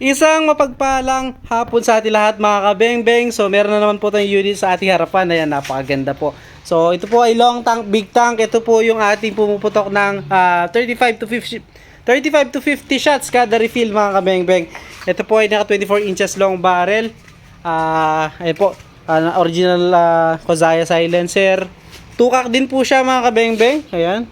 Isang mapagpalang hapon sa ating lahat mga kabengbeng. So meron na naman po tayong unit sa ating harapan. Ayan, napakaganda po. So ito po ay long tank, big tank. Ito po yung ating pumuputok ng 35 to 50 shots kada refill mga kabengbeng. Ito po ay naka 24 inches long barrel. Ayan po, original Kozaya silencer. Tukak din po siya mga kabengbeng. Ayan.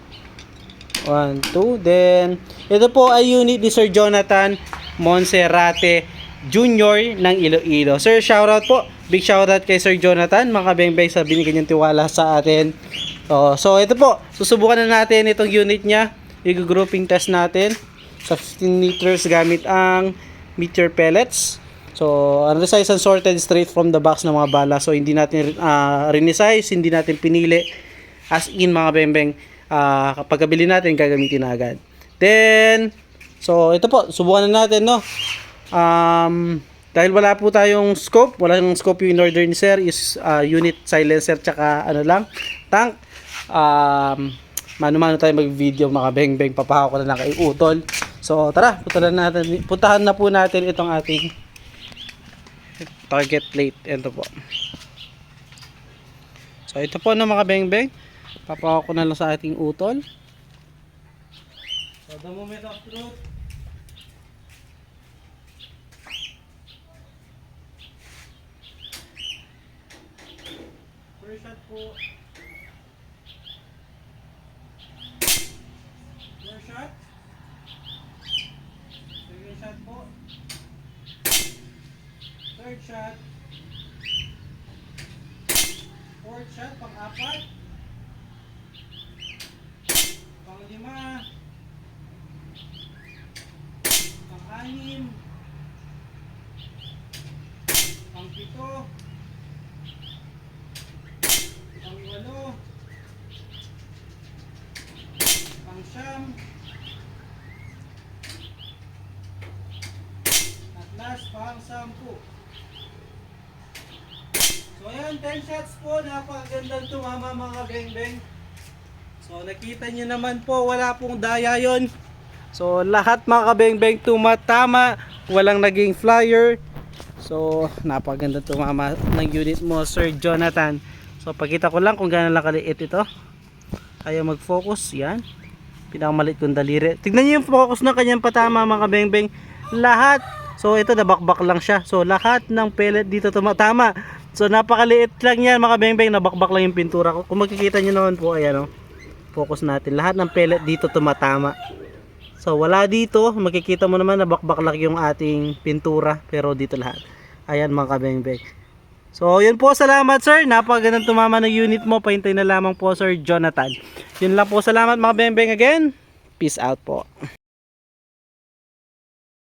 1, 2, then ito po ay unit ni Sir Jonathan Monserrate Jr. ng Iloilo. Sir, shoutout po. Big shoutout kay Sir Jonathan, mga kabengbeng, sa binigyan niyang tiwala sa atin. So ito po, susubukan na natin itong unit niya. I-grouping test natin sa 15 liters gamit ang meteor pellets. So, unresized and sorted straight from the box ng mga bala. So, hindi natin resize, hindi natin pinili. As in, mga bembeng, kapag kabili natin, gagamitin na agad. Then, so, ito po, subukan na natin, no? Dahil wala po tayong scope, walang scope yung in-order ni Sir, is unit silencer, tsaka ano lang, tank. Mano-mano tayo mag-video, mga beng-beng, papahawak ko na lang kay Utol. So, tara, puntahan na po natin itong ating target plate. Ito po. So, ito po na mga beng-beng, papahawak ko na lang sa ating Utol. So, the moment of truth. First shot po. First shot. Second shot po. Third shot. Fourth shot, pang-apat. Pang-lima. Pang-anim. Pang-pito. Pang-walo. Pang-siyam. At last, pang-sampu. So ayan, 10 shots po. Napakagandang tumama mga beng-beng. So nakita nyo naman po, wala pong daya yon. So lahat mga kabeng-beng tumatama, walang naging flyer. So napakaganda tumama ng unit mo, Sir Jonathan. So pakita ko lang kung gaano lang kaliit ito. Ayaw mag-focus, yan. Pinakamaliit kong daliri. Tignan nyo yung focus ng kanyang patama mga kabeng-beng. Lahat. So ito, nabakbak lang siya. So lahat ng pellet dito tumatama. So napakaliit lang yan mga kabeng-beng, nabakbak lang yung pintura. Kung makikita nyo naman po, ayan o. Focus natin. Lahat ng pellet dito tumatama. So wala dito, makikita mo naman nabakbak lang yung ating pintura, pero dito lahat. Ayan mga kabeng-beng. So yun po, salamat sir. Napakagandang tumama ng unit mo. Pahintay na lamang po Sir Jonathan. Yun lang po, salamat mga beng-beng again. Peace out po.